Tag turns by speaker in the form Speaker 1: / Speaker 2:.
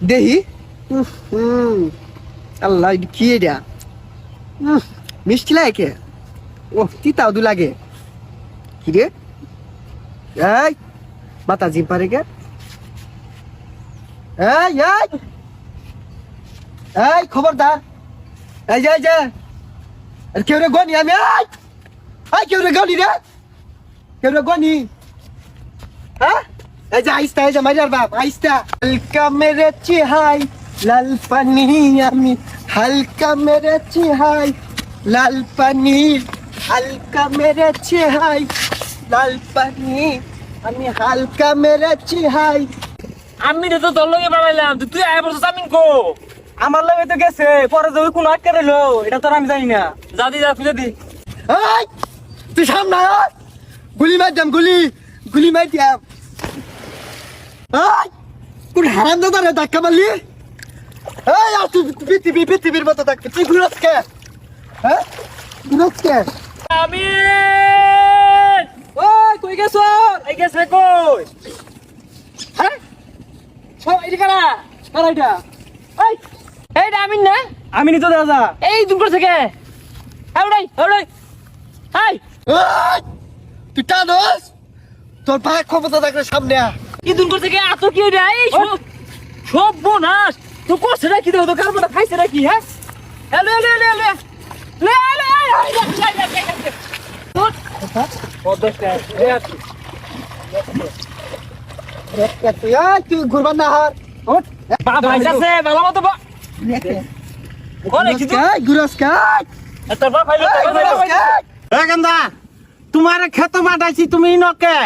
Speaker 1: দেহি আল্লাহ কি এটা মিষ্টি লাগে ও তিতাও দু লাগে কি রে এই মাথা জিম পারে কে এই এই এই খবরদার এই যে আর কেউ রে গনি আমি এই কেউ রে গনি রে কেউ রে গনি হ্যাঁ এই যে আইস্তা এই যে মাইয়ার বাপ আইস্তা হালকা মেরে চিহাই লাল পানি আমি হালকা মেরে চিহাই লাল পানি হালকা মেরে চিহাই লাল পানি আমি হালকা মেরে চিহাই
Speaker 2: আমি তো তোর লগে বাড়াইলাম তুই আয় বলছিস আমিন কো
Speaker 3: আমার লগে তো গেছে পরে যাবে কোন আটকে রইলো এটা তো আর আমি জানি না।
Speaker 2: যাদি যা খুঁজে দি
Speaker 1: এই তুই সামনে আয় গুলি মার দাম গুলি মার দাম এই কোন হারাম দাদা রে ধাক্কা মারলি এই আর তুই পৃথিবীর মতো থাকবি তুই ঘুরস কে হ্যাঁ ঘুরস কে
Speaker 2: আমিন
Speaker 3: ওই কই গেছো?
Speaker 2: এই গেছে কই
Speaker 3: হ্যাঁ সব এই কারা কারা এটা? এই
Speaker 2: এইটা আমিন না
Speaker 3: আমি নি তো দাদা
Speaker 2: এই দূর করে থেকে আউড়াই এই
Speaker 1: এই তুই টানোস তোর ভাই ক্ষমতা থাকলে সামনে আ
Speaker 2: কি দূর করে থেকে এত কি রে এই সব বোনাস তো করছে না কি দেখো কার মতো খাইছে নাকি হ্যাঁ এলো এলো এলো এলো লে লে
Speaker 1: তুই ঘুরবার না হার
Speaker 2: বাবা আইছে ভালো মতো কোনে কি
Speaker 1: ঘুরস কে
Speaker 2: তোর বাপ ফাইলো
Speaker 3: এ গন্দা তোমারে খেত মাটাইছি তুমি নকে